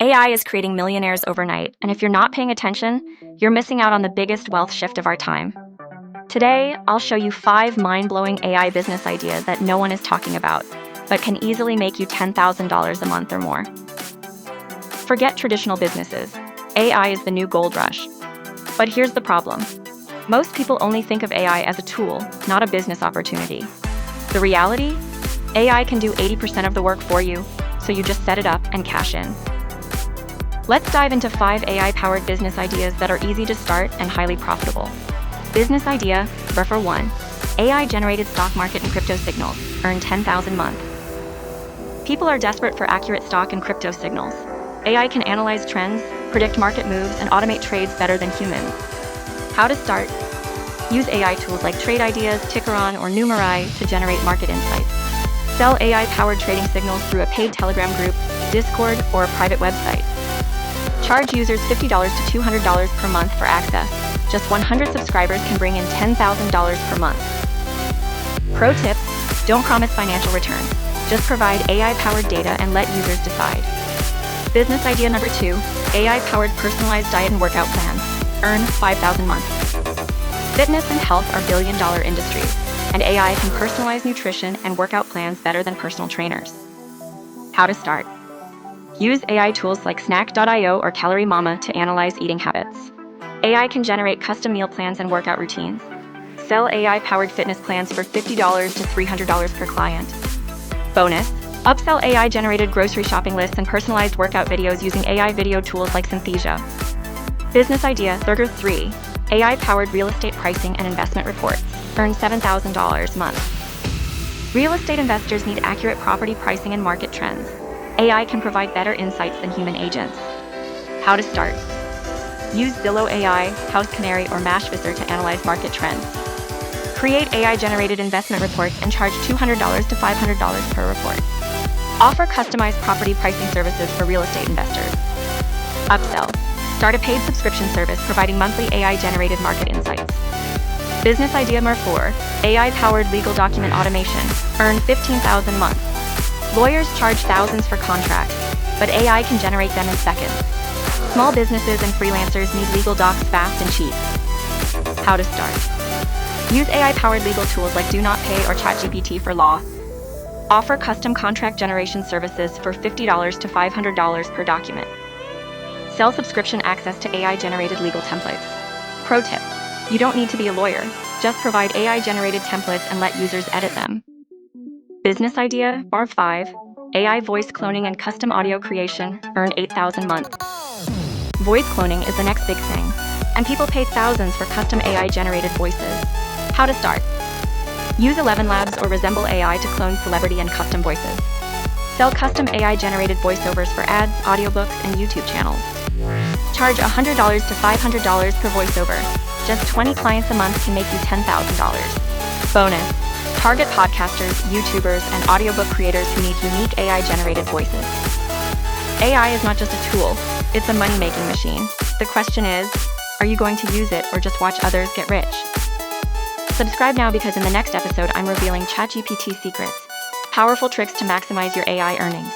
AI is creating millionaires overnight, and if you're not paying attention, you're missing out on the biggest wealth shift of our time. Today, I'll show you 5 mind-blowing AI business ideas that no one is talking about, but can easily make you $10,000 a month or more. Forget traditional businesses. AI is the new gold rush. But here's the problem. Most people only think of AI as a tool, not a business opportunity. The reality? AI can do 80% of the work for you, so you just set it up and cash in. Let's dive into 5 AI-powered business ideas that are easy to start and highly profitable. Business idea, Refer 1. AI-generated stock market and crypto signals. Earn $10,000 a month. People are desperate for accurate stock and crypto signals. AI can analyze trends, predict market moves, and automate trades better than humans. How to start? Use AI tools like Trade Ideas, Tickeron, or Numerai to generate market insights. Sell AI-powered trading signals through a paid Telegram group, Discord, or a private website. Charge users $50 to $200 per month for access. Just 100 subscribers can bring in $10,000 per month. Pro tip: don't promise financial returns. Just provide AI-powered data and let users decide. Business idea number 2, AI-powered personalized diet and workout plans. Earn $5,000 a month. Fitness and health are billion-dollar industries, and AI can personalize nutrition and workout plans better than personal trainers. How to start? Use AI tools like Snack.io or Calorie Mama to analyze eating habits. AI can generate custom meal plans and workout routines. Sell AI-powered fitness plans for $50 to $300 per client. Bonus: upsell AI-generated grocery shopping lists and personalized workout videos using AI video tools like Synthesia. Business idea, Burger 3. AI-powered real estate pricing and investment reports. Earn $7,000 a month. Real estate investors need accurate property pricing and market trends. AI can provide better insights than human agents. How to start? Use Zillow AI, House Canary, or Mashvisor to analyze market trends. Create AI-generated investment reports and charge $200 to $500 per report. Offer customized property pricing services for real estate investors. Upsell. Start a paid subscription service providing monthly AI-generated market insights. Business idea number 4. AI-powered legal document automation. Earn $15,000 a month. Lawyers charge thousands for contracts, but AI can generate them in seconds. Small businesses and freelancers need legal docs fast and cheap. How to start? Use AI-powered legal tools like Do Not Pay or ChatGPT for law. Offer custom contract generation services for $50 to $500 per document. Sell subscription access to AI-generated legal templates. Pro tip: you don't need to be a lawyer. Just provide AI-generated templates and let users edit them. Business idea, Bar 5. AI voice cloning and custom audio creation. Earn $8,000 a month. Voice cloning is the next big thing, and people pay thousands for custom AI-generated voices. How to start? Use 11 Labs or Resemble AI to clone celebrity and custom voices. Sell custom AI-generated voiceovers for ads, audiobooks, and YouTube channels. Charge $100 to $500 per voiceover. Just 20 clients a month can make you $10,000. Bonus: target podcasters, YouTubers, and audiobook creators who need unique AI-generated voices. AI is not just a tool, it's a money-making machine. The question is, are you going to use it or just watch others get rich? Subscribe now because in the next episode I'm revealing ChatGPT secrets. Powerful tricks to maximize your AI earnings.